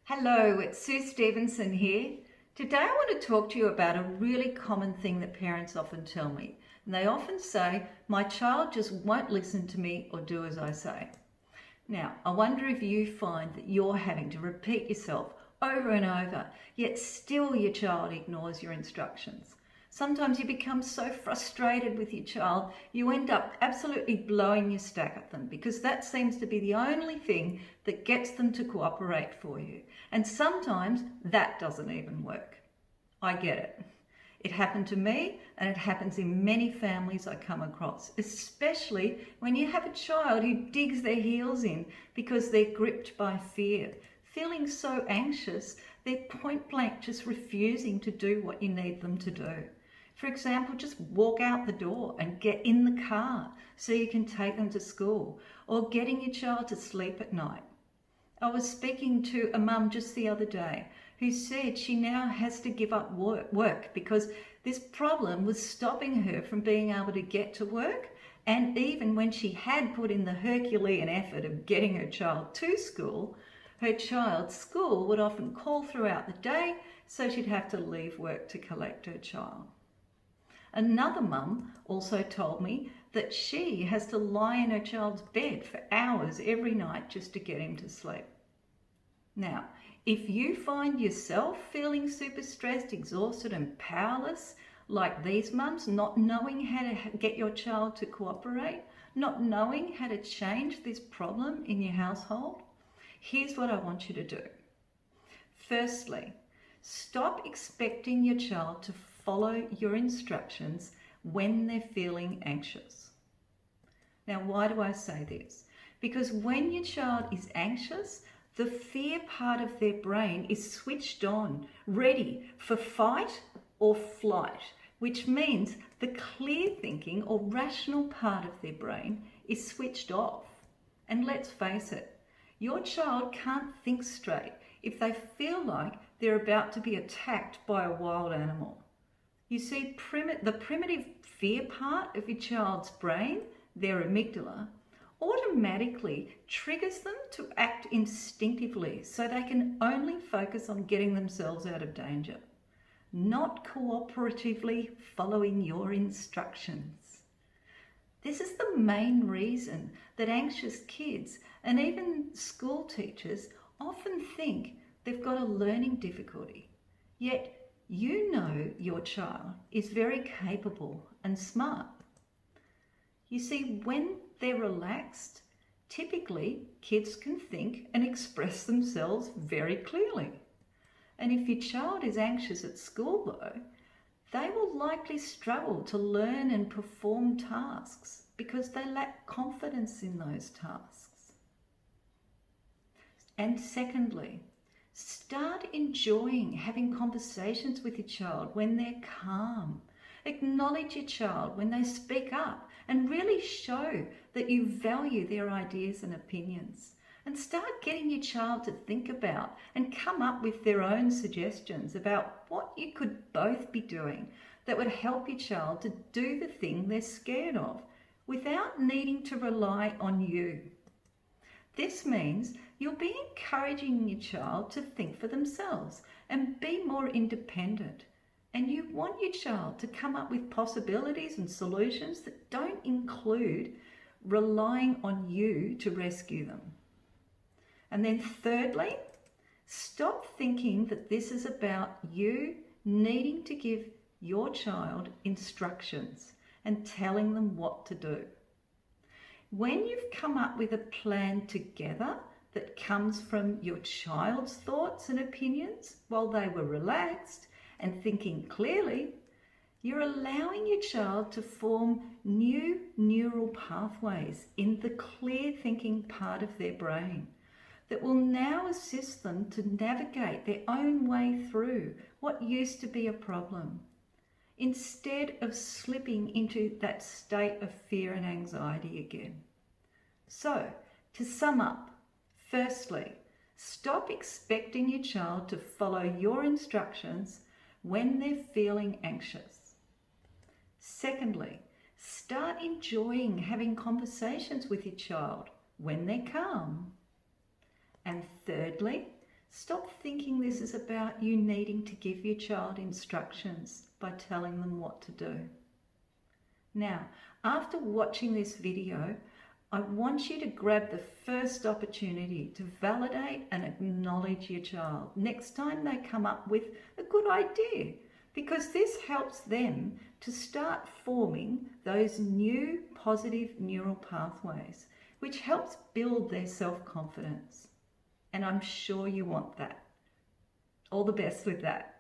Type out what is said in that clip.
Hello, it's Sue Stevenson here. Today I want to talk to you about a really common thing that parents often tell me. And they often say, my child just won't listen to me or do as I say. Now, I wonder if you find that you're having to repeat yourself over and over, yet still your child ignores your instructions. Sometimes you become so frustrated with your child, you end up absolutely blowing your stack at them because that seems to be the only thing that gets them to cooperate for you. And sometimes that doesn't even work. I get it. It happened to me, and it happens in many families I come across, especially when you have a child who digs their heels in because they're gripped by fear, feeling so anxious, they're point blank just refusing to do what you need them to do. For example, just walk out the door and get in the car so you can take them to school, or getting your child to sleep at night. I was speaking to a mum just the other day who said she now has to give up work because this problem was stopping her from being able to get to work, and even when she had put in the Herculean effort of getting her child to school, her child's school would often call throughout the day, so she'd have to leave work to collect her child. Another mum also told me that she has to lie in her child's bed for hours every night just to get him to sleep. Now, if you find yourself feeling super stressed, exhausted and powerless, like these mums, not knowing how to get your child to cooperate, not knowing how to change this problem in your household, here's what I want you to do. Firstly, stop expecting your child to follow your instructions when they're feeling anxious. Now, why do I say this? Because when your child is anxious, the fear part of their brain is switched on, ready for fight or flight, which means the clear thinking or rational part of their brain is switched off. And let's face it, your child can't think straight if they feel like they're about to be attacked by a wild animal. You see, the primitive fear part of your child's brain, their amygdala, automatically triggers them to act instinctively so they can only focus on getting themselves out of danger, not cooperatively following your instructions. This is the main reason that anxious kids and even school teachers often think they've got a learning difficulty, yet you know your child is very capable and smart. You see, when they're relaxed, typically kids can think and express themselves very clearly. And if your child is anxious at school though, they will likely struggle to learn and perform tasks because they lack confidence in those tasks. And secondly, start enjoying having conversations with your child when they're calm. Acknowledge your child when they speak up and really show that you value their ideas and opinions. And start getting your child to think about and come up with their own suggestions about what you could both be doing that would help your child to do the thing they're scared of without needing to rely on you. This means you'll be encouraging your child to think for themselves and be more independent. And you want your child to come up with possibilities and solutions that don't include relying on you to rescue them. And then thirdly, stop thinking that this is about you needing to give your child instructions and telling them what to do. When you've come up with a plan together that comes from your child's thoughts and opinions while they were relaxed and thinking clearly, you're allowing your child to form new neural pathways in the clear thinking part of their brain that will now assist them to navigate their own way through what used to be a problem, instead of slipping into that state of fear and anxiety again. So, to sum up, firstly, stop expecting your child to follow your instructions when they're feeling anxious. Secondly, start enjoying having conversations with your child when they're calm. And thirdly, Stop thinking this is about you needing to give your child instructions by telling them what to do. Now, after watching this video, I want you to grab the first opportunity to validate and acknowledge your child next time they come up with a good idea, because this helps them to start forming those new positive neural pathways, which helps build their self-confidence. And I'm sure you want that. All the best with that.